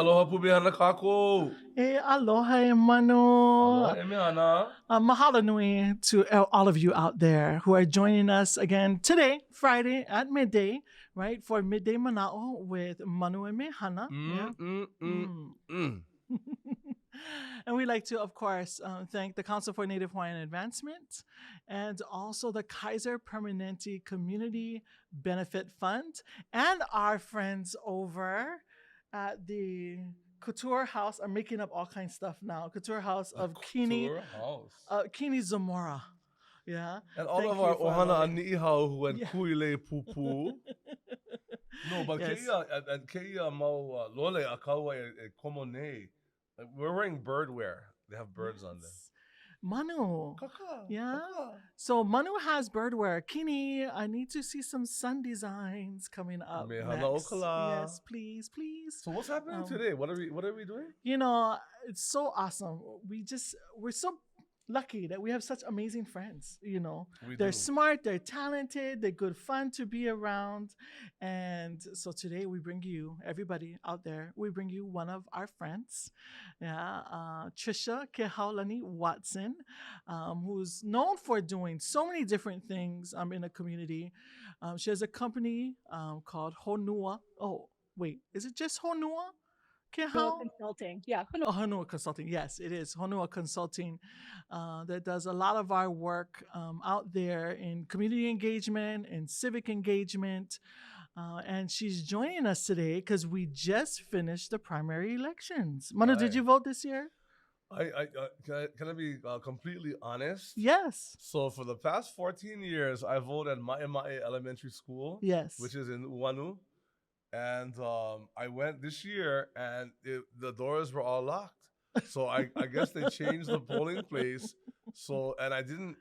aloha pumihana kako. Aloha e Manu. Aloha e Mehana. Mahalo nui to all of you out there who are joining us again today, Friday at midday, right? For Midday Manaʻo with Manu and Mehana. And we'd like to, of course, thank the Council for Native Hawaiian Advancement and also the Kaiser Permanente Community Benefit Fund and our friends over at the Couture House. I'm making up all kinds of stuff now. Couture House of Kini Zamora. Yeah. And all of our ohana ani'ihau who went kuile pupu. No, but yes. Keia mau lole akawa e komone. We're wearing bird wear. They have birds on there. Manu. Kaka. Yeah. Kaka. So Manu has bird wear. Kini, I need to see some sun designs coming up. Next. Yes, please. So what's happening today? What are we doing? You know, it's so awesome. We're so lucky that we have such amazing friends, you know. They're smart, they're talented, they're good fun to be around. And so today we bring you, everybody out there, we bring you one of our friends, Trisha Kehaulani Watson, who's known for doing so many different things in the community. She has a company called Honua. Oh, wait, is it just Honua? Honua Consulting. Yeah. Honua Consulting. Yes, it is. Honua Consulting that does a lot of our work out there in community engagement and civic engagement. And she's joining us today because we just finished the primary elections. Manu, did you vote this year? Can I be completely honest? Yes. So for the past 14 years, I voted at Manaʻo Elementary School. Yes. Which is in Uanu. And I went this year, and the doors were all locked. So I guess they changed the polling place. So, and I don't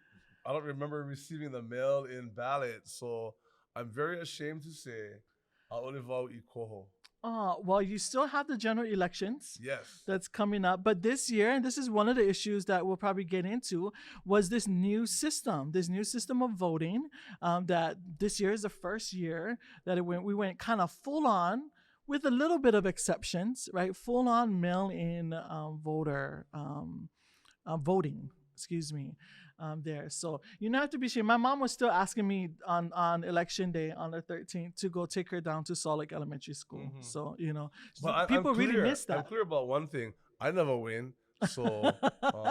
remember receiving the mail-in ballot. So I'm very ashamed to say, Aolivau I Koho. Oh, well, you still have the general elections. Yes. That's coming up. But this year, and this is one of the issues that we'll probably get into, was this new system of voting, that this year is the first year that we went kind of full on with a little bit of exceptions, right? Full on mail-in voting, there. So you don't have to be ashamed. My mom was still asking me on election day on the 13th to go take her down to Salt Lake Elementary School. Mm-hmm. So, you know, people really miss that. I'm clear about one thing. I never win. So,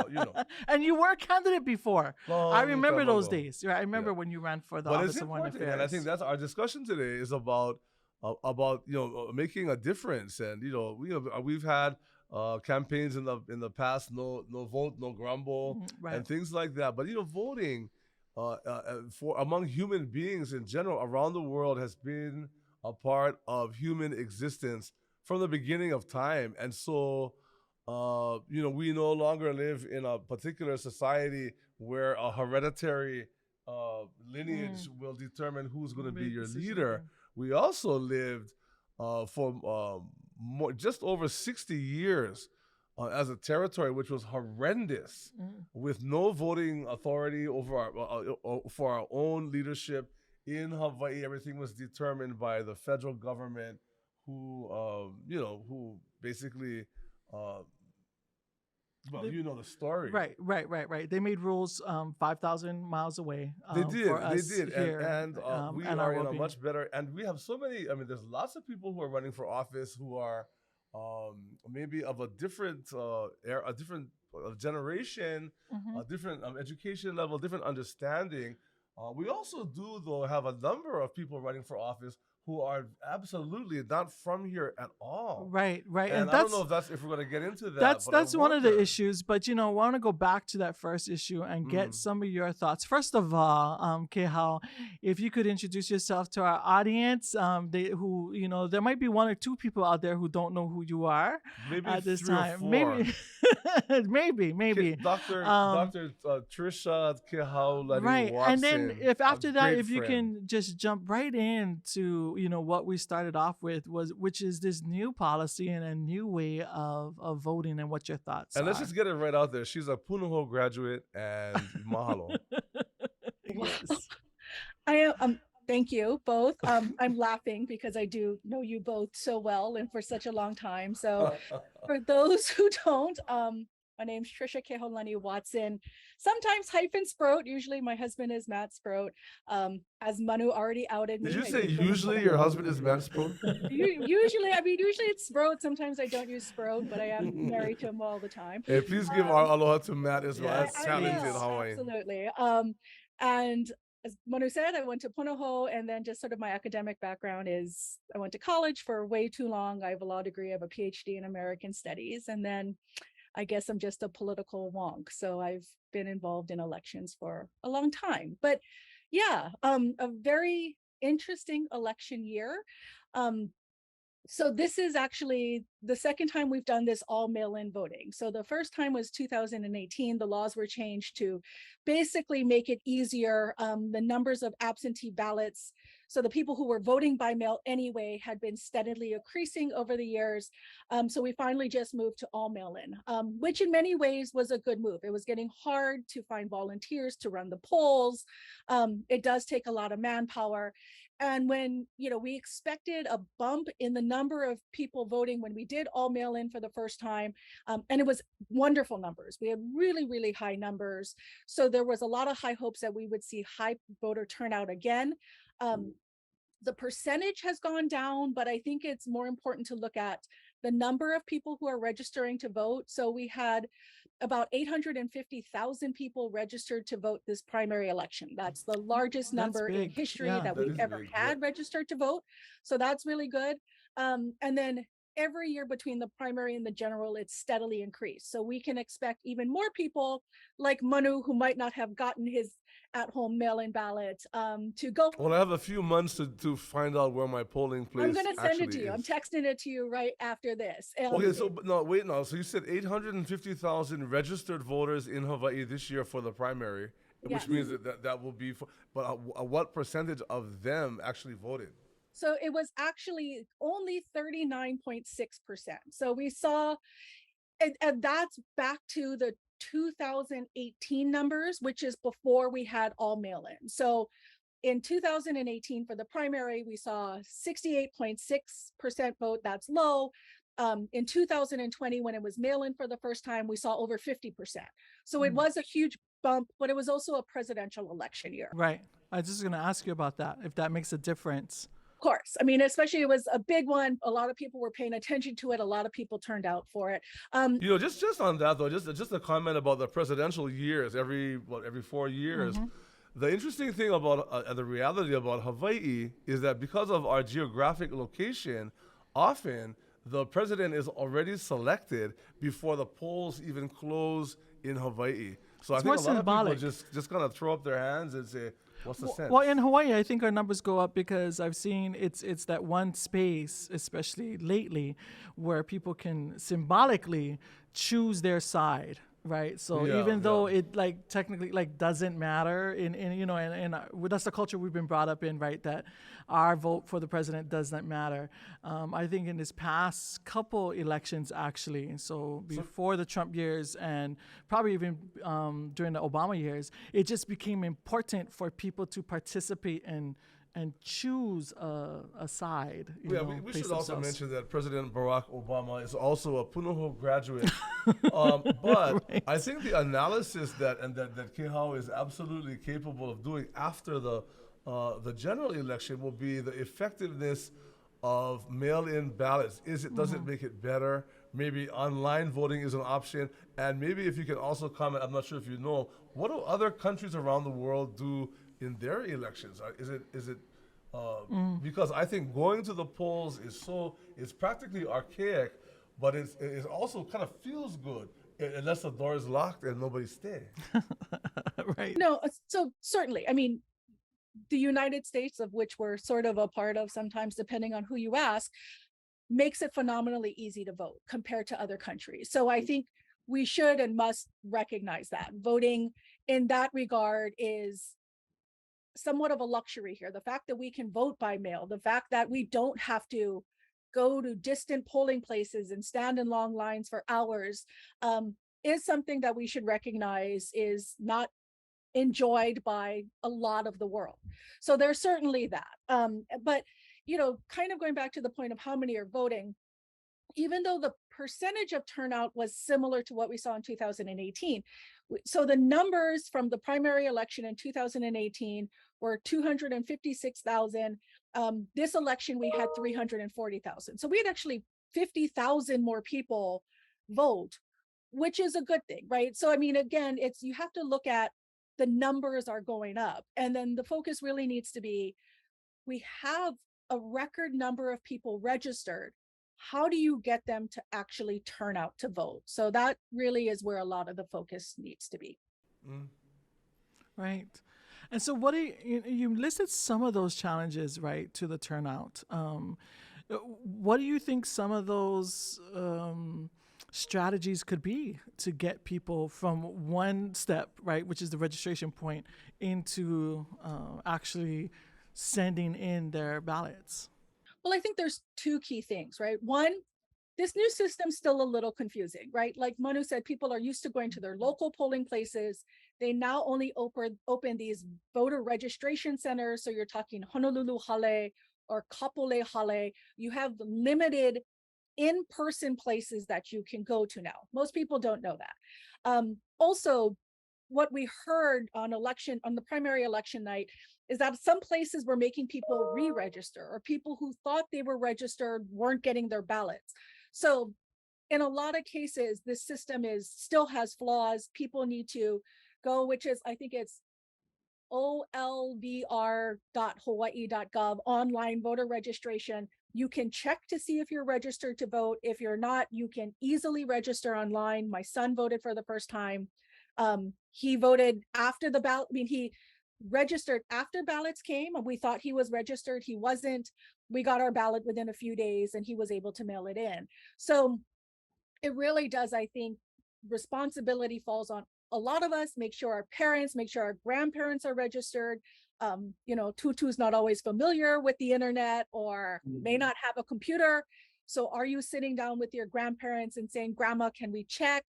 you know. And you were a candidate before. I remember those days. Right? I remember when you ran for the Office of Foreign Affairs. And I think that's our discussion today is about making a difference. And, we've had campaigns in the past, no vote, no grumble, right, and things like that. But voting for among human beings in general around the world has been a part of human existence from the beginning of time. And so, we no longer live in a particular society where a hereditary lineage will determine who's going to be your leader. We also lived for just over 60 years as a territory, which was horrendous, with no voting authority over for our own leadership in Hawaii. Everything was determined by the federal government, who basically. Well, you know the story. Right. They made rules 5,000 miles away. They did. And we are in a much better, and we have so many, there's lots of people who are running for office who are maybe of a different generation, a different education level, different understanding. We also do, though, have a number of people running for office who are absolutely not from here at all. Right. And I don't know if we're going to get into that. That's one of the issues. But, I want to go back to that first issue and get some of your thoughts. First of all, Kehau, if you could introduce yourself to our audience, there might be one or two people out there who don't know who you are at this time. Maybe. Dr. Trisha Kehaulani Watson. And then if after that, if you friend. can just jump right into what we started off with, which is this new policy and a new way of voting, and what your thoughts and are. Let's just get it right out there. She's a Punahou graduate, and mahalo. Yes. I am Thank you both. I'm laughing because I do know you both so well and for such a long time. So for those who don't, my name's Trisha Kehaulani Watson, sometimes -Sproat. Usually my husband is Matt Sproat. As Manu already outed me. Did you say usually your husband is Matt Sproat? Usually it's Sproat. Sometimes I don't use Sproat, but I am married to him all the time. Hey, please give our aloha to Matt as well. Yes, That's talented will, Hawaiian. absolutely. And as Manu said, I went to Punahou, and then just sort of my academic background is I went to college for way too long. I have a law degree, I have a PhD in American Studies, and then I guess I'm just a political wonk. So I've been involved in elections for a long time. But yeah, a very interesting election year. So this is actually the second time we've done this all mail-in voting. So the first time was 2018. The laws were changed to basically make it easier. The numbers of absentee ballots, so the people who were voting by mail anyway, had been steadily increasing over the years. So we finally just moved to all mail-in, which in many ways was a good move. It was getting hard to find volunteers to run the polls. It does take a lot of manpower. And when, we expected a bump in the number of people voting when we did all mail in for the first time, and it was wonderful numbers. We had really, really high numbers. So there was a lot of high hopes that we would see high voter turnout again. The percentage has gone down, but I think it's more important to look at the number of people who are registering to vote. So we had about 850,000 people registered to vote this primary election. That's the largest number in history that we've ever had registered to vote. So that's really good. And then every year between the primary and the general, it's steadily increased. So we can expect even more people like Manu, who might not have gotten his at-home mail-in ballot, to go. Well, I have a few months to find out where my polling place I'm going to send it to you. is. I'm texting it to you right after this. Okay, so no, wait, no. So you said 850,000 registered voters in Hawaii this year for the primary, which means that will be. But what percentage of them actually voted? So it was actually only 39.6%. So we saw, and that's back to the 2018 numbers, which is before we had all mail-in. So in 2018 for the primary, we saw 68.6% vote. That's low. In 2020, when it was mail-in for the first time, we saw over 50%. So it was a huge bump, but it was also a presidential election year. Right. I was just going to ask you about that, if that makes a difference. Of course. I mean, especially it was a big one. A lot of people were paying attention to it. A lot of people turned out for it. Just on that though, just a comment about the presidential years, every 4 years. Mm-hmm. The interesting thing about the reality about Hawaii is that because of our geographic location, often the president is already selected before the polls even close in Hawaii. So I think a lot of people just kind of throw up their hands and say, what's the sense? Well, in Hawaii, I think our numbers go up because I've seen it's that one space, especially lately, where people can symbolically choose their side. Right. So even though it technically doesn't matter and that's the culture we've been brought up in, right? That our vote for the president doesn't matter. I think in this past couple elections, actually, so before the Trump years and probably even during the Obama years, it just became important for people to participate and choose a side. We should also mention that President Barack Obama is also a Punahou graduate. But right. I think the analysis that Kehau is absolutely capable of doing after the general election will be the effectiveness of mail-in ballots. Does it make it better? Maybe online voting is an option. And maybe if you can also comment, I'm not sure if you know, what do other countries around the world do in their elections? Is it because I think going to the polls is practically archaic, but it also kind of feels good unless the door is locked and nobody stays. Right. No, so certainly, I mean, the United States, of which we're sort of a part of sometimes, depending on who you ask, makes it phenomenally easy to vote compared to other countries. So I think we should and must recognize that voting in that regard is somewhat of a luxury here. The fact that we can vote by mail, the fact that we don't have to go to distant polling places and stand in long lines for hours, is something that we should recognize is not enjoyed by a lot of the world. So there's certainly that. But, kind of going back to the point of how many are voting, even though the percentage of turnout was similar to what we saw in 2018. So the numbers from the primary election in 2018 were 256,000. This election, we had 340,000. So we had actually 50,000 more people vote, which is a good thing, right? So, I mean, again, you have to look at the numbers are going up. And then the focus really needs to be, we have a record number of people registered. How do you get them to actually turn out to vote? So that really is where a lot of the focus needs to be. Right. And so what you listed some of those challenges, right, to the turnout. What do you think some of those strategies could be to get people from one step, right, which is the registration point, into actually sending in their ballots? Well, I think there's two key things, right? One, this new system's still a little confusing, right? Like Manu said, people are used to going to their local polling places. They now only open these voter registration centers. So you're talking Honolulu Hale or Kapolei Hale. You have limited in-person places that you can go to now. Most people don't know that. Also, what we heard on the primary election night is that some places were making people re-register, or people who thought they were registered weren't getting their ballots. So in a lot of cases, this system still has flaws. People need to go, which is, I think it's olvr.hawaii.gov, online voter registration. You can check to see if you're registered to vote. If you're not, you can easily register online. My son voted for the first time. He voted after the ballot. I mean, he registered after ballots came. We thought he was registered. He wasn't. We got our ballot within a few days and he was able to mail it in. So it really does, I think, responsibility falls on a lot of us. Make sure our parents, make sure our grandparents are registered. Tutu's not always familiar with the internet or may not have a computer. So are you sitting down with your grandparents and saying, Grandma, can we check?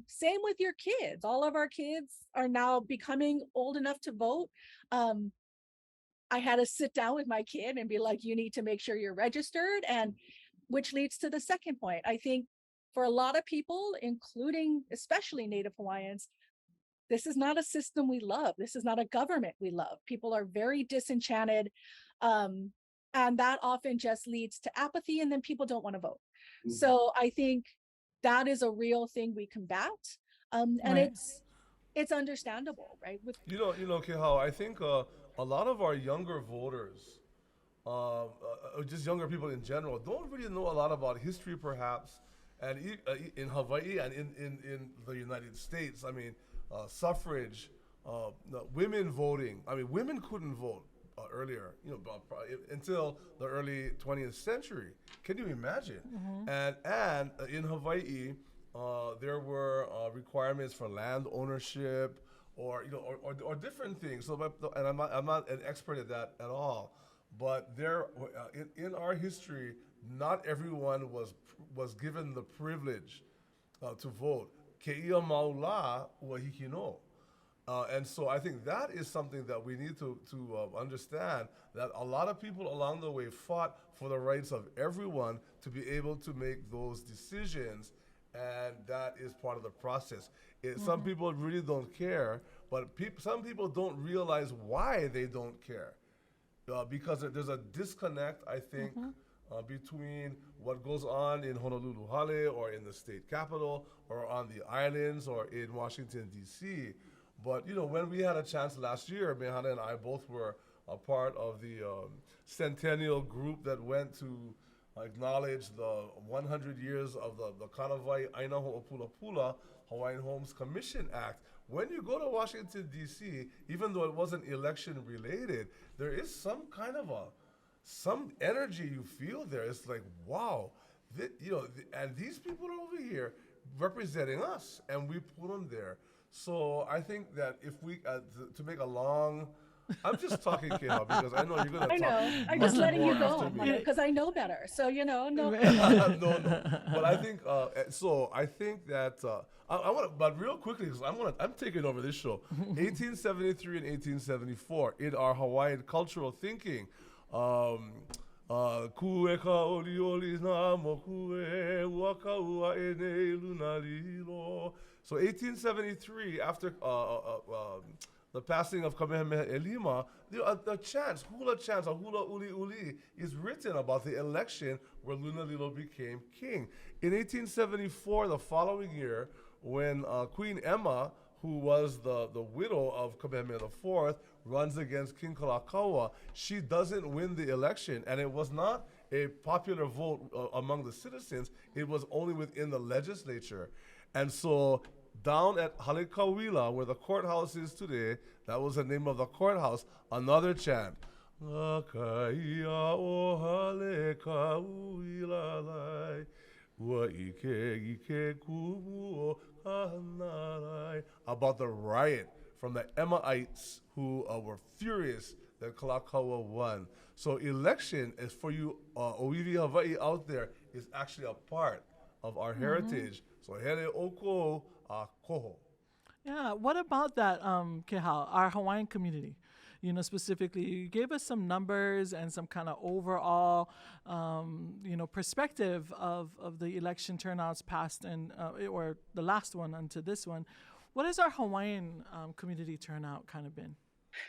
Same with your kids. All of our kids are now becoming old enough to vote. I had to sit down with my kid and be like, you need to make sure you're registered. And which leads to the second point. I think for a lot of people, including especially Native Hawaiians, this is not a system we love. This is not a government we love. People are very disenchanted. And that often just leads to apathy, and then people don't want to vote. Mm-hmm. So I think that is a real thing we combat. And right. It's understandable, right? Kehau, I think a lot of our younger voters, just younger people in general, don't really know a lot about history, perhaps. And in Hawaii and in the United States, I mean, suffrage, women voting. I mean, women couldn't vote earlier, until the early 20th century. Can you imagine? Mm-hmm. And in Hawaii, there were requirements for land ownership, or different things. So, and I'm not an expert at that at all. But there, in our history, not everyone was given the privilege to vote. Keia maula ua hiki no. And so I think that is something that we need to understand, that a lot of people along the way fought for the rights of everyone to be able to make those decisions, and that is part of the process. Some people really don't care, but some people don't realize why they don't care. Because there's a disconnect, I think, between what goes on in Honolulu Hale or in the state capitol or on the islands or in Washington, D.C. But, when we had a chance last year, Mehana and I both were a part of the centennial group that went to acknowledge the 100 years of the Kanawai Aina Ho'opulapula Hawaiian Homes Commission Act. When you go to Washington, D.C., even though it wasn't election related, there is some kind of some energy you feel there. It's like, wow, and these people are over here representing us, and we put them there. So I think that if we, to make a long I'm just talking, Keha, because I know you're going to talk. I know. I'm just letting you go because I know better. So, no. No. But I think, I think that, I want to, but real quickly, because I'm taking over this show. 1873 and 1874, in our Hawaiian cultural thinking, Kue ka oli oli na mo kue waka ua e nei luna lilo. So 1873, after the passing of Kamehameha Elima, the chants, hula chants, a hula uli uli, is written about the election where Luna Lilo became king. In 1874, the following year, when Queen Emma, who was the widow of Kamehameha IV, runs against King Kalakaua, she doesn't win the election, and it was not a popular vote among the citizens. It was only within the legislature. And so down at Halekauila, where the courthouse is today, that was the name of the courthouse, another chant. Akaia o Halekauila lai, ua ike kumu o hanalai. About the riot from the Emmaites who were furious that Kalakaua won. So election is for you, Oiwi Hawaii out there, is actually a part of our heritage. So hele oko koho. Yeah, what about that, Kehau, our Hawaiian community? Specifically, you gave us some numbers and some kind of overall, perspective of the election turnouts past and or the last one unto this one. What has our Hawaiian community turnout kind of been?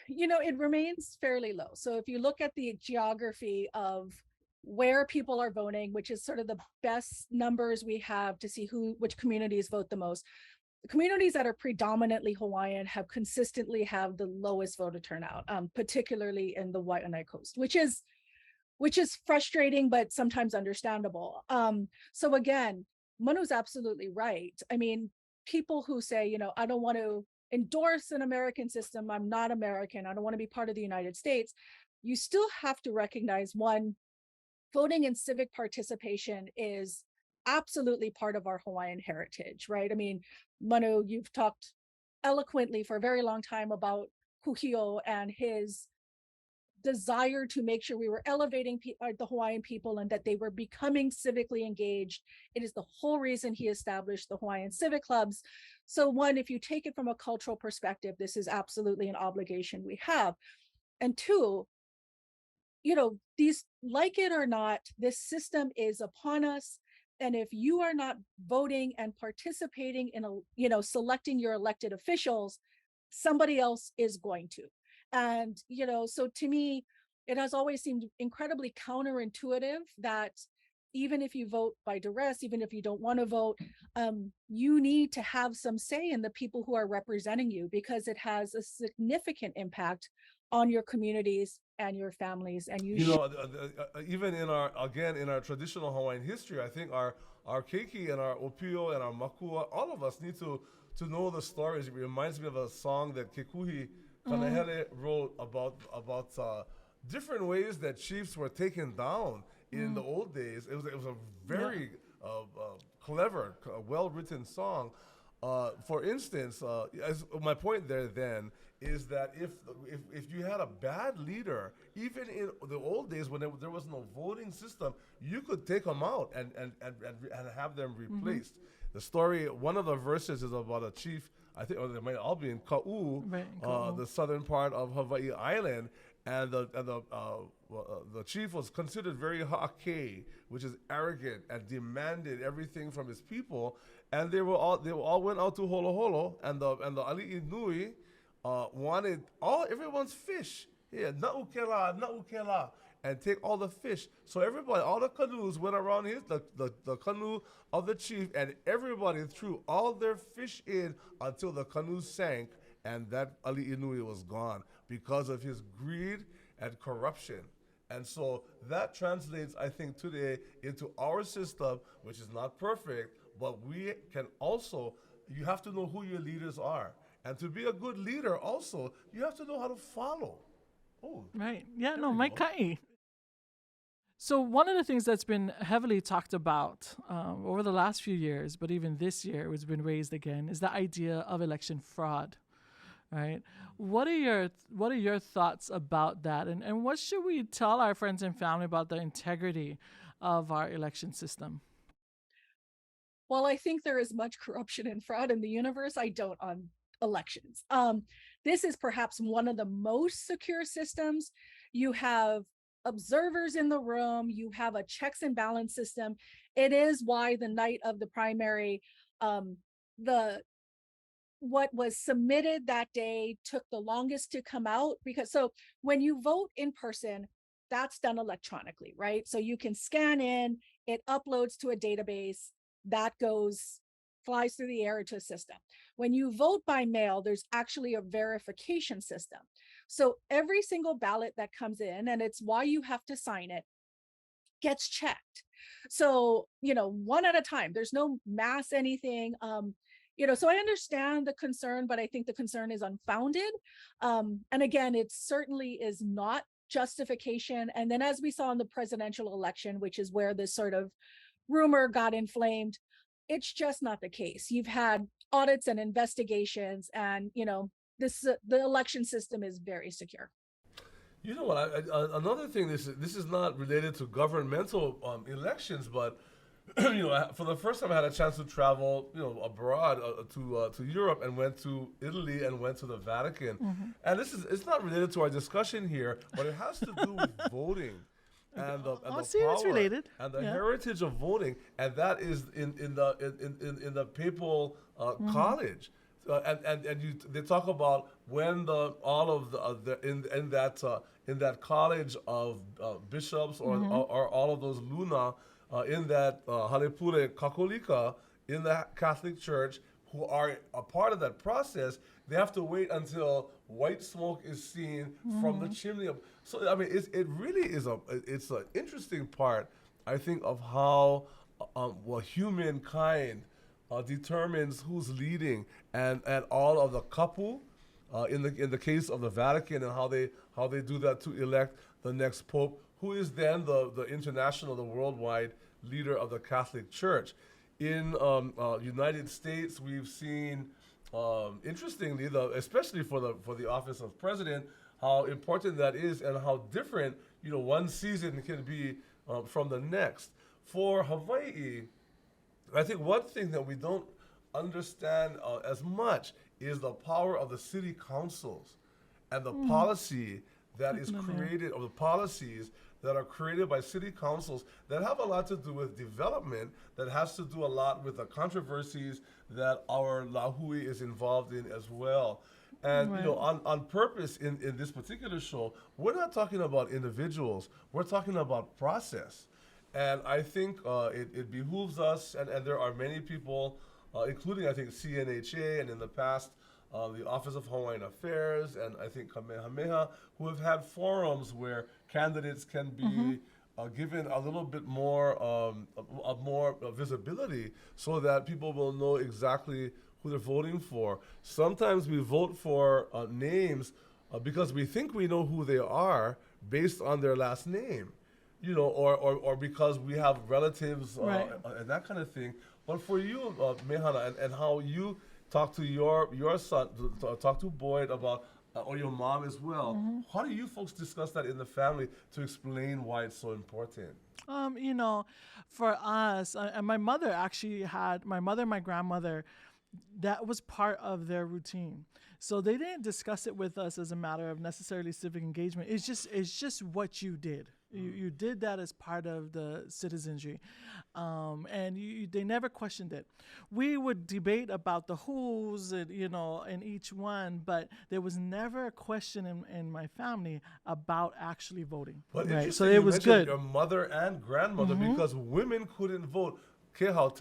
It remains fairly low. So if you look at the geography of where people are voting, which is sort of the best numbers we have to see which communities vote the most, the communities that are predominantly Hawaiian have consistently have the lowest voter turnout, particularly in the Waianae Coast, which is frustrating, but sometimes understandable. So again, Manu's absolutely right. I mean, people who say, I don't want to endorse an American system, I'm not American, I don't want to be part of the United States, you still have to recognize, one, voting and civic participation is absolutely part of our Hawaiian heritage, right? I mean, Manu, you've talked eloquently for a very long time about Kuhio and his desire to make sure we were elevating the Hawaiian people and that they were becoming civically engaged. It is the whole reason he established the Hawaiian Civic Clubs. So one, if you take it from a cultural perspective, this is absolutely an obligation we have. And two, these, like it or not, this system is upon us. And if you are not voting and participating in selecting your elected officials, somebody else is going to. And, so to me, it has always seemed incredibly counterintuitive that even if you vote by duress, even if you don't want to vote, you need to have some say in the people who are representing you, because it has a significant impact on your communities and your families. And even in our traditional Hawaiian history, I think our keiki and our opio and our makua, all of us need to know the stories. It reminds me of a song that Kekuhi Kanahele wrote about different ways that chiefs were taken down in the old days. It was a very clever, well-written song. For instance, as my point there then is that if you had a bad leader, even in the old days when there was no voting system, you could take them out and have them replaced. The story, one of the verses is about a chief, I think, or they might all be in Ka'u, the southern part of Hawaii Island, and the chief was considered very ha'ake, which is arrogant, and demanded everything from his people. And they all went out to Holo Holo, and the ali'i nui wanted everyone's fish. Yeah, na'ukela, and take all the fish. So everybody, all the canoes went around the canoe of the chief, and everybody threw all their fish in until the canoe sank, and that ali'i nui was gone because of his greed and corruption. And so that translates, I think, today into our system, which is not perfect, but we can also, you have to know who your leaders are. And to be a good leader also, you have to know how to follow. Oh, right. Yeah, no, Mike Kai. So one of the things that's been heavily talked about over the last few years, but even this year, it's been raised again, is the idea of election fraud. right? What are your thoughts about that? And what should we tell our friends and family about the integrity of our election system? Well, I think there is much corruption and fraud in the universe. I don't on elections. This is perhaps one of the most secure systems. You have observers in the room, you have a checks and balance system. It is why the night of the primary, the what was submitted that day took the longest to come out, because so when you vote in person, that's done electronically, right? So you can scan in, it uploads to a database that flies through the air into a system. When you vote by mail, there's actually a verification system. So every single ballot that comes in, and it's why you have to sign it, gets checked. So, one at a time, there's no mass anything. So I understand the concern, but I think the concern is unfounded. And again, it certainly is not justification. And then as we saw in the presidential election, which is where this sort of rumor got inflamed, it's just not the case. You've had audits and investigations, and the election system is very secure. You know what? Another thing. This is not related to governmental elections, but for the first time, I had a chance to travel, abroad to Europe, and went to Italy and went to the Vatican. Mm-hmm. And it's not related to our discussion here, but it has to do with voting. And the power related. And the heritage of voting, and that is in the papal college, they talk about when in that college of bishops or all of those luna in that Halepule Kakolika in the Catholic Church who are a part of that process. They have to wait until white smoke is seen from the chimney. So I mean, it really is it's an interesting part, I think, of how humankind determines who's leading, and all of the kapu in the case of the Vatican, and how they do that to elect the next pope, who is then the international, the worldwide leader of the Catholic Church. In United States, we've seen, interestingly, especially for the office of president, how important that is, and how different one season can be from the next. For Hawaii, I think one thing that we don't understand as much is the power of the city councils and the policy that is created, or the policies that are created by city councils that have a lot to do with development, that has to do a lot with the controversies that our Lahui is involved in as well. And on purpose in this particular show, we're not talking about individuals, we're talking about process. And I think it behooves us, and there are many people, including I think CNHA, and in the past the Office of Hawaiian Affairs, and I think Kamehameha, who have had forums where candidates can be given a little bit more visibility, so that people will know exactly who they're voting for. Sometimes we vote for names because we think we know who they are based on their last name, or because we have relatives and that kind of thing. But for you, Mehana, and how you talk to your son, talk to Boyd about, or your mom as well. How do you folks discuss that in the family to explain why it's so important? For us, and my mother actually had, my grandmother, that was part of their routine. So they didn't discuss it with us as a matter of necessarily civic engagement. It's just what you did. You did that as part of the citizenry, and they never questioned it. We would debate about the who's, in each one, but there was never a question in my family about actually voting. But right, so it was good. Your mother and grandmother, because women couldn't vote. Kehau,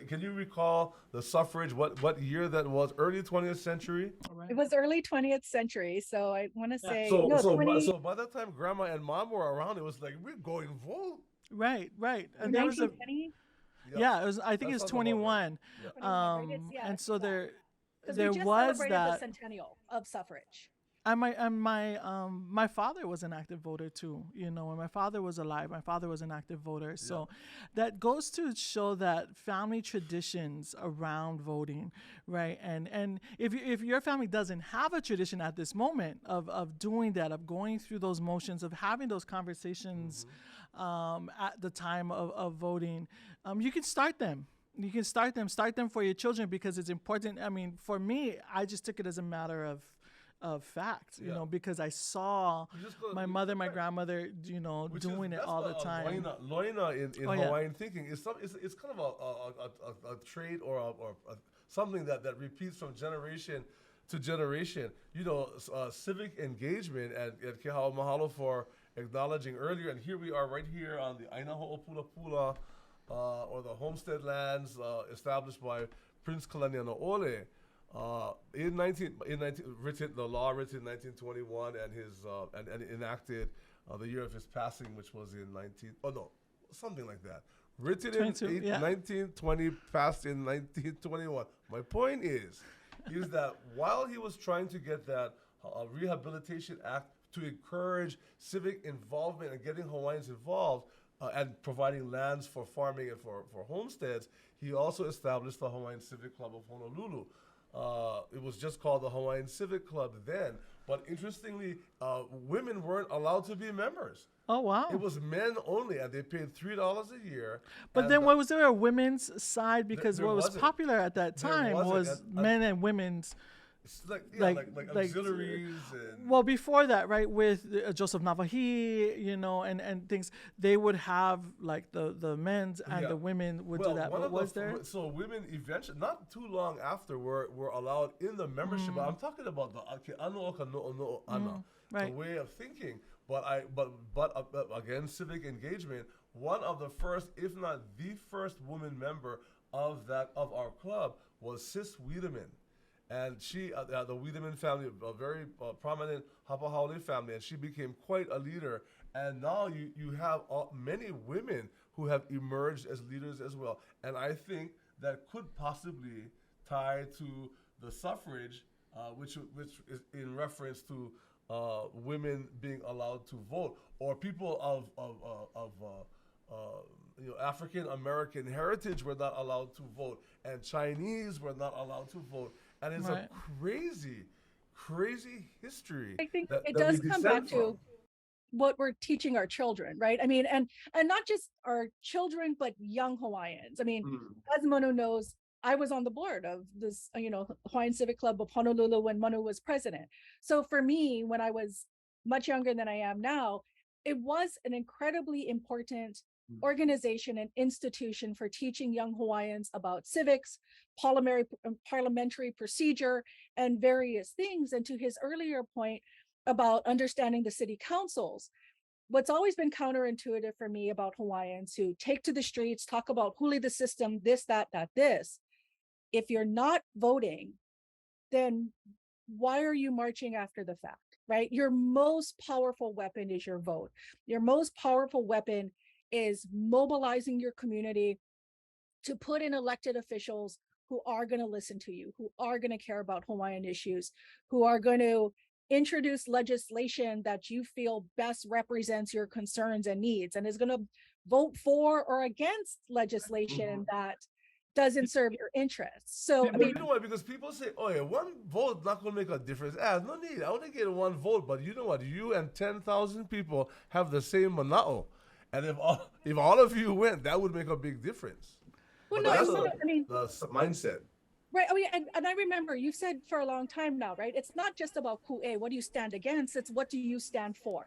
can you recall the suffrage? What year that was? Early 20th century? It was early 20th century. So I want to say so by the time grandma and mom were around, it was like, we're going vote. Right. And there was it was. I think it was 21. Yeah. And so there we just was celebrated that the centennial of suffrage. My father was an active voter too. You know, when my father was alive, my father was an active voter. So that goes to show that family traditions around voting, right? And if your family doesn't have a tradition at this moment of doing that, of going through those motions, of having those conversations at the time of voting, you can start them. You can start them for your children, because it's important. I mean, for me, I just took it as a matter of fact, you know, because I saw my mother, my grandmother, you know, doing it all the time. Loina in Hawaiian thinking is it's kind of a trait or something that repeats from generation to generation. You know, civic engagement, and Kehaulani, mahalo for acknowledging earlier. And here we are right here on the Aina Ho'opulapula, or the homestead lands established by Prince Kalanianaole. The law written in 1921, and his and enacted the year of his passing, which was in something like that. Written in 1920, passed in 1921. My point is that while he was trying to get that Rehabilitation Act to encourage civic involvement and getting Hawaiians involved and providing lands for farming and for homesteads, he also established the Hawaiian Civic Club of Honolulu. It was just called the Hawaiian Civic Club then, but interestingly, women weren't allowed to be members. Oh, wow. It was men only, and they paid $3 a year. But then was there a women's side? Because what was popular at that time was men and women's. Like auxiliaries. Well, before that, right, with Joseph Navahi, you know, and things, they would have like the men's and the women would do that. But was there? So women eventually, not too long after, were allowed in the membership. But I'm talking about the Anuoka no ana, the way of thinking. But again, civic engagement. One of the first, if not the first, woman member of our club was Sis Wiedemann. And she, the Wiedemann family, a very prominent Hapahaole family, and she became quite a leader. And now you have many women who have emerged as leaders as well. And I think that could possibly tie to the suffrage, which is in reference to women being allowed to vote, or people of African American heritage were not allowed to vote, and Chinese were not allowed to vote. And it's a crazy history. I think it does come back to what we're teaching our children, right? I mean, and not just our children, but young Hawaiians. I mean, as Manu knows, I was on the board of this, Hawaiian Civic Club of Honolulu when Manu was president. So for me, when I was much younger than I am now, it was an incredibly important organization and institution for teaching young Hawaiians about civics, parliamentary procedure, and various things. And to his earlier point about understanding the city councils, what's always been counterintuitive for me about Hawaiians who take to the streets, talk about huli the system, this, that, this. If you're not voting, then why are you marching after the fact, right? Your most powerful weapon is your vote. Your most powerful weapon is mobilizing your community to put in elected officials who are going to listen to you, who are going to care about Hawaiian issues, who are going to introduce legislation that you feel best represents your concerns and needs, and is going to vote for or against legislation that doesn't serve your interests. So, you know what? Because people say, "Oh yeah, one vote not going to make a difference." No need. I only get one vote, but you know what? You and 10,000 people have the same Manaʻo, and if all of you went, that would make a big difference. Well, but that's the mindset. Right. I mean, and I remember you said for a long time now, right? It's not just about ku'e, what do you stand against? It's what do you stand for?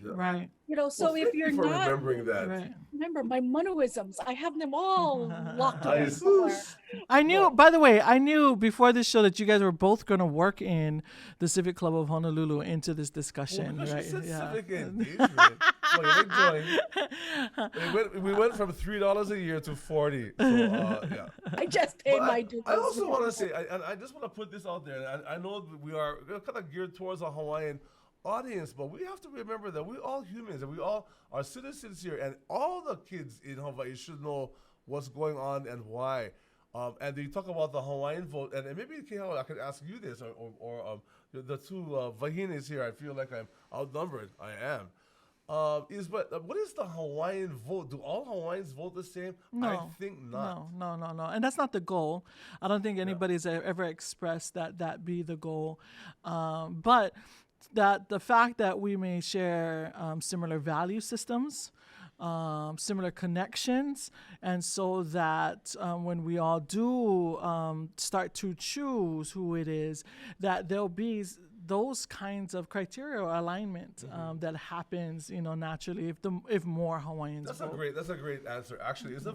Right. So if you're not remembering that, remember my Manuisms, I have them all locked away Nice. somewhere. I knew, by the way, I knew before this show that you guys were both going to work in the Civic Club of Honolulu into this discussion, right? She said civic engagement. We went from $3 a year to $40. So, I just paid my dues. I also want to say, and I just want to put this out there. And I know that we are kind of geared towards a Hawaiian audience, but we have to remember that we're all humans and we all are citizens here, and all the kids in Hawaii should know what's going on and why. And you talk about the Hawaiian vote, and maybe Kehaulani, I could ask you this, or the two vahinas here, I feel like I'm outnumbered. I am. What is the Hawaiian vote? Do all Hawaiians vote the same? No, I think not. no, and that's not the goal. I don't think anybody's ever expressed that be the goal, but that the fact that we may share similar value systems, similar connections, and so that when we all do start to choose who it is, that there'll be those kinds of criteria or alignment that happens, naturally if more Hawaiians vote. That's a great answer. Actually, it's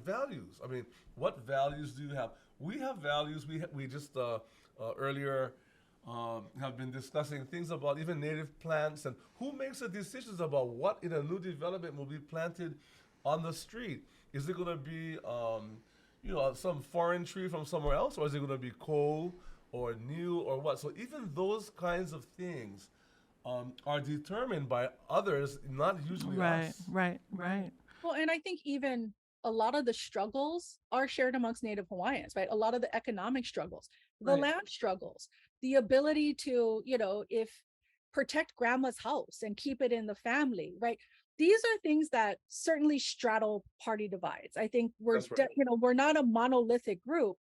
values. I mean, what values do you have? We have values. We just earlier have been discussing things about even native plants and who makes the decisions about what in a new development will be planted on the street. Is it going to be some foreign tree from somewhere else, or is it going to be coal or new or what? So even those kinds of things are determined by others, not usually us. Right. Well, and I think even a lot of the struggles are shared amongst Native Hawaiians, right? A lot of the economic struggles, the land struggles, the ability to, protect grandma's house and keep it in the family, right? These are things that certainly straddle party divides. I think we're not a monolithic group,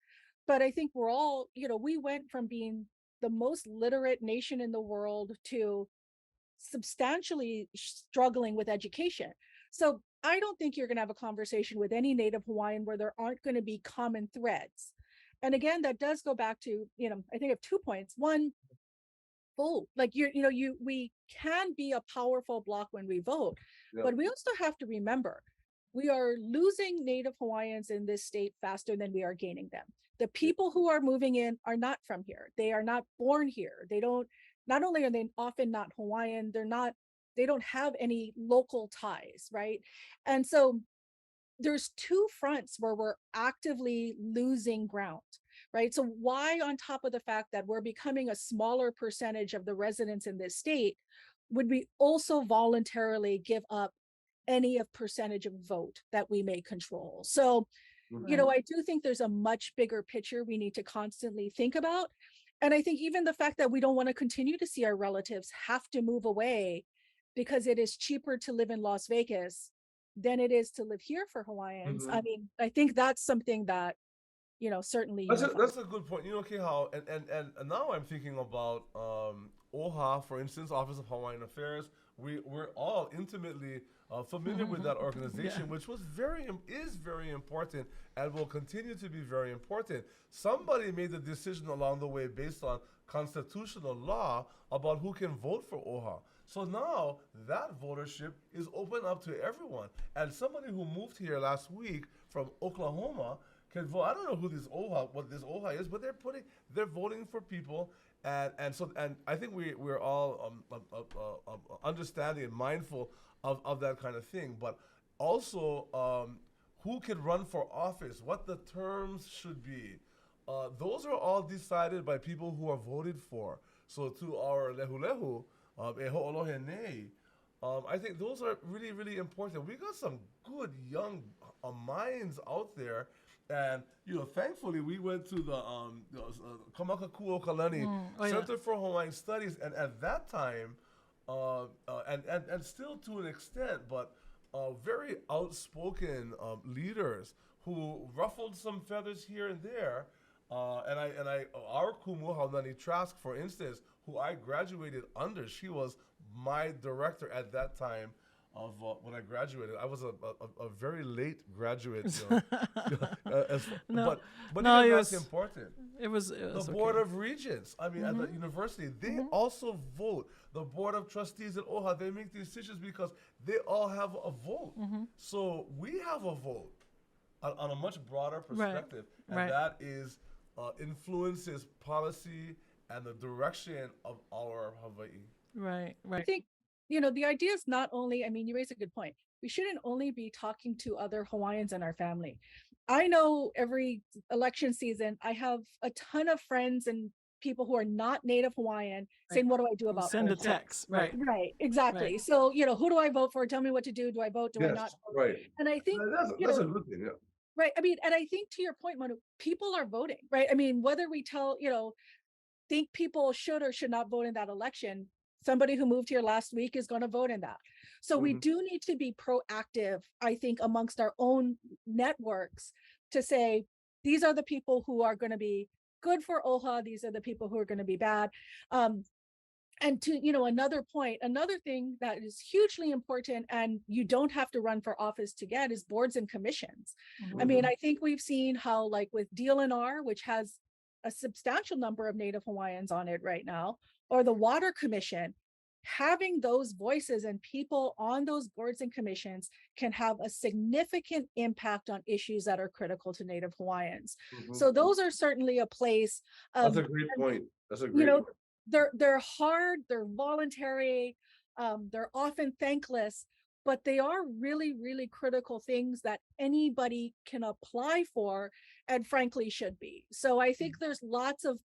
but I think we're all, we went from being the most literate nation in the world to substantially struggling with education. So I don't think you're going to have a conversation with any Native Hawaiian where there aren't going to be common threads. And again, that does go back to, I think of 2 points. One, vote. Like we can be a powerful bloc when we vote, but we also have to remember we are losing Native Hawaiians in this state faster than we are gaining them. The people who are moving in are not from here. They are not born here. Not only are they often not Hawaiian, they don't have any local ties, right? And so there's two fronts where we're actively losing ground, right? So why, on top of the fact that we're becoming a smaller percentage of the residents in this state, would we also voluntarily give up any of percentage of vote that we may control? So, I do think there's a much bigger picture we need to constantly think about. And I think even the fact that we don't want to continue to see our relatives have to move away because it is cheaper to live in Las Vegas than it is to live here for Hawaiians. I mean, I think that's something that, certainly. That's a good point. Kehau, and now I'm thinking about OHA, for instance, Office of Hawaiian Affairs. We're all intimately familiar with that organization, which is very important and will continue to be very important. Somebody made the decision along the way based on constitutional law about who can vote for OHA. So now that votership is open up to everyone. And somebody who moved here last week from Oklahoma can vote. I don't know what this OHA is, but they're voting for people. And I think we're all understanding and mindful of that kind of thing. But also who can run for office, what the terms should be. Those are all decided by people who are voted for. So to our lehulehu, I think those are really, really important. We got some good young minds out there. And, thankfully, we went to the Kamakakuokalani Center for Hawaiian Studies. And at that time, and still to an extent, but very outspoken leaders who ruffled some feathers here and there. Our Kumu Haunani Trask, for instance, who I graduated under, she was my director at that time of when I graduated. I was a very late graduate. But that's important. It was the Board of Regents. I mean, at the university, they also vote. The Board of Trustees at OHA, they make decisions because they all have a vote. So we have a vote on a much broader perspective, and that is influences policy and the direction of our Hawaii. Right. I think, the idea is not only, you raise a good point. We shouldn't only be talking to other Hawaiians in our family. I know every election season, I have a ton of friends and people who are not Native Hawaiian saying, what do I do about Send a text. Right, exactly. Right. So, who do I vote for? Tell me what to do. Do I vote? Do I not vote? Right. And I think that's a good thing, yeah. Right. And I think to your point, Manu, people are voting, right? Whether we tell, think people should or should not vote in that election, somebody who moved here last week is going to vote in that. So we do need to be proactive, I think, amongst our own networks to say, these are the people who are going to be good for OHA. These are the people who are going to be bad. And to, another point, another thing that is hugely important, and you don't have to run for office to get, is boards and commissions. I mean, I think we've seen how, like with DLNR, which has a substantial number of Native Hawaiians on it right now, or the Water Commission, having those voices and people on those boards and commissions can have a significant impact on issues that are critical to Native Hawaiians. So those are certainly a place. That's a great point. That's a great point. They're hard, they're voluntary, they're often thankless, but they are really, really critical things that anybody can apply for and frankly should be. So I think there's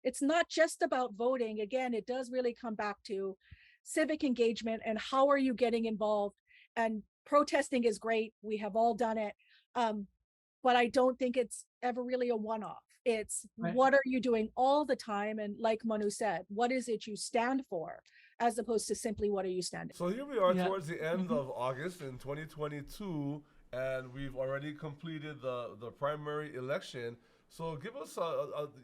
it's not just about voting. Again, it does really come back to civic engagement and how are you getting involved. And protesting is great. We have all done it. But I don't think it's ever really a one-off. It's what are you doing all the time? And like Manu said, what is it you stand for, as opposed to simply what are you standing So for? here we are towards the end of August in 2022, and we've already completed the primary election. So give us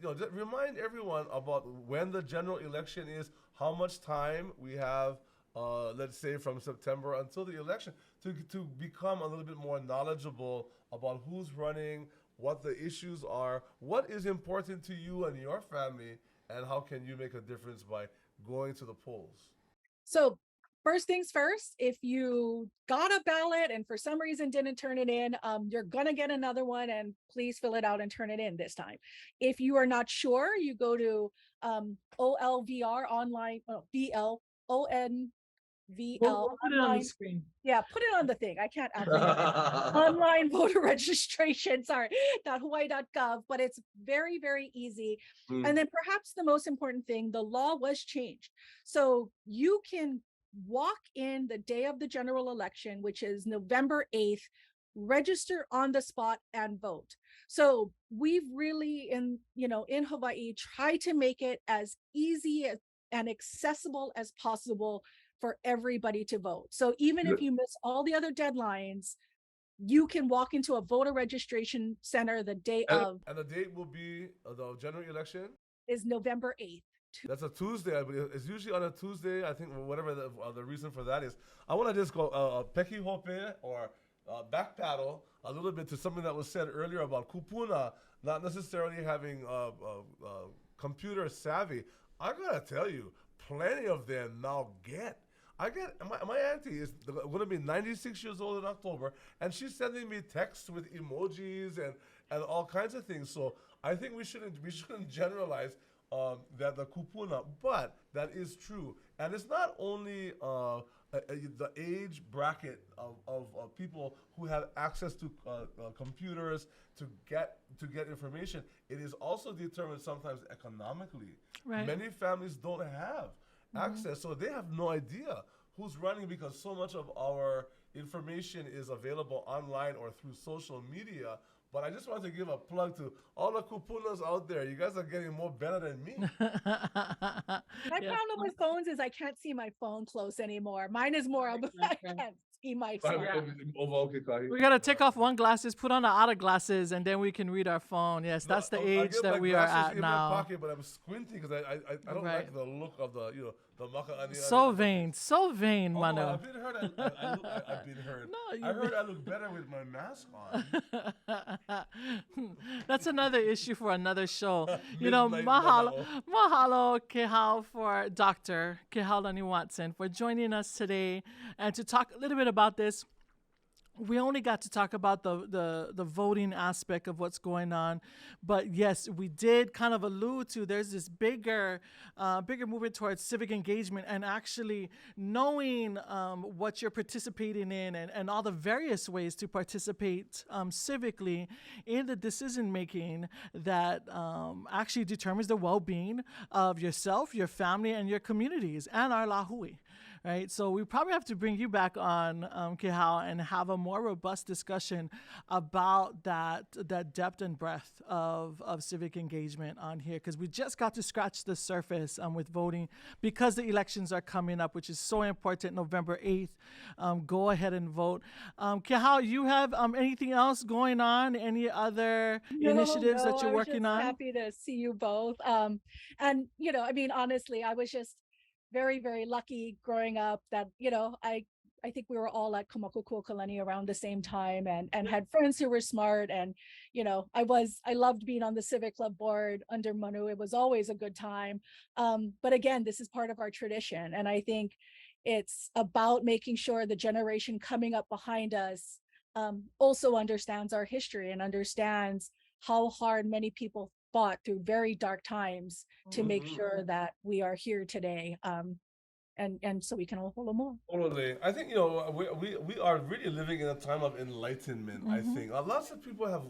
just remind everyone about when the general election is, how much time we have, let's say from September until the election, to become a little bit more knowledgeable about who's running, what the issues are, what is important to you and your family, and how can you make a difference by going to the polls? So first things first, if you got a ballot and for some reason didn't turn it in, you're going to get another one, and please fill it out and turn it in this time. If you are not sure, you go to OLVR online, BLONVL. We'll put it on the screen. Yeah, put it on the thing. I can't actually online voter registration, .hawaii.gov, but it's very, very easy. And then perhaps the most important thing, the law was changed. So you can walk in the day of the general election, which is November 8th, register on the spot and vote. So we've really in Hawaii tried to make it as easy and accessible as possible for everybody to vote. So even if you miss all the other deadlines, you can walk into a voter registration center the day of. And the date will be the general election? Is November 8th. That's a Tuesday. It's usually on a Tuesday, I think, whatever the reason for that is. I want to just go peki hope or backpedal a little bit to something that was said earlier about kupuna not necessarily having computer savvy. I gotta tell you, plenty of them now get. My auntie is going to be 96 years old in October, and she's sending me texts with emojis and all kinds of things. So I think we shouldn't generalize that the kupuna, but that is true. And it's not only the age bracket of people who have access to computers to get information. It is also determined sometimes economically. Right. Many families don't have access, so they have no idea who's running because so much of our information is available online or through social media. But I just want to give a plug to all the kupunas out there. You guys are getting more better than me. My problem with phones is I can't see my phone close anymore. Mine is more of I can't see my phone. We got to take off one glasses, put on the other glasses, and then we can read our phone. Yes, that's the age that we are at in now. My pocket, but I'm squinting because I don't like the look of the maka ani. So vain, Manu. I've been hurt. I've been hurt. No, I heard I look better with my mask on. That's another issue for another show. Mahalo Kehau for Dr. Kehaulani Watson for joining us today and to talk a little bit about this. We only got to talk about the voting aspect of what's going on, but yes, we did kind of allude to there's this bigger movement towards civic engagement and actually knowing what you're participating in and all the various ways to participate civically in the decision making that actually determines the well-being of yourself, your family, and your communities and our lahui. right? So we probably have to bring you back on, Kehau, and have a more robust discussion about that depth and breadth of civic engagement on here, because we just got to scratch the surface with voting, because the elections are coming up, which is so important, November 8th. Go ahead and vote. Kehau, you have anything else going on? Any other initiatives that you're working on? Happy to see you both. And, I mean, honestly, I was just very, very lucky growing up that, I think we were all at Kumakukuokalani around the same time and had friends who were smart. And, I loved being on the Civic Club board under Manu. It was always a good time. But again, this is part of our tradition. And I think it's about making sure the generation coming up behind us also understands our history and understands how hard many people fought through very dark times to make sure that we are here today. And so we can all follow more. Totally. I think, we are really living in a time of enlightenment, I think. Lots of people have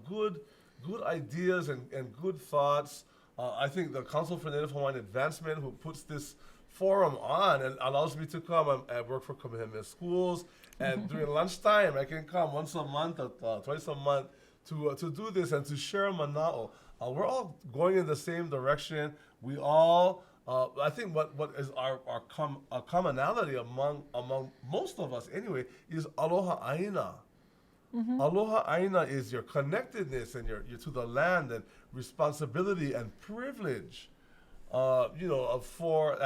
good ideas and good thoughts. I think the Council for Native Hawaiian Advancement, who puts this forum on and allows me to come and work for Kamehameha Schools. And during lunchtime, I can come once a month or twice a month to do this and to share Manaʻo. We're all going in the same direction. We all, I think what is our commonality among most of us anyway is aloha aina. Aloha aina is your connectedness and your to the land and responsibility and privilege. For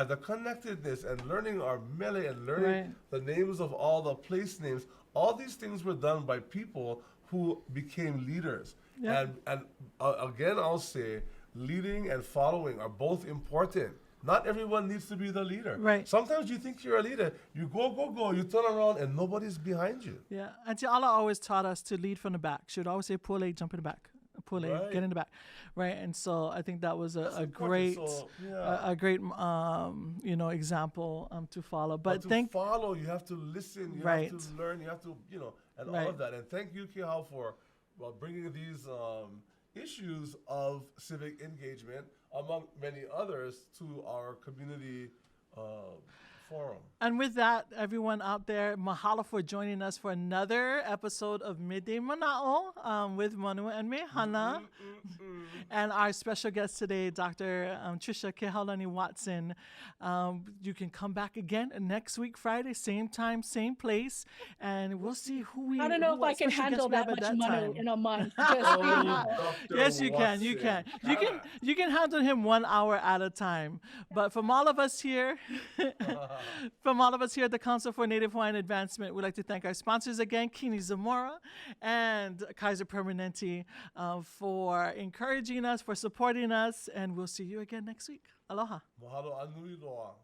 the connectedness and learning our mele and learning the names of all the place names. All these things were done by people who became leaders. Yep. And again, I'll say, leading and following are both important. Not everyone needs to be the leader. Right. Sometimes you think you're a leader. You go, you turn around and nobody's behind you. Yeah. Auntie Ala always taught us to lead from the back. She would always say, pull a, jump in the back. Pull a, get in the back. Right. And so I think that was a great, example to follow. But follow, you have to listen, you have to learn, you have to, and all of that. And thank you, Kehau, for bringing these issues of civic engagement, among many others, to our community forum. And with that, everyone out there, mahalo for joining us for another episode of Midday Manaʻo with Manu and Mehana. And our special guest today, Dr. Trisha Kehaulani Watson. You can come back again next week, Friday, same time, same place, and we'll see who we. I don't know if I can handle that much Manu in a month. Yes, you can. You can. You can handle him 1 hour at a time. But from all of us here. From all of us here at the Council for Native Hawaiian Advancement, we'd like to thank our sponsors again, Kini Zamora and Kaiser Permanente, for encouraging us, for supporting us, and we'll see you again next week. Aloha. Mahalo anui loa.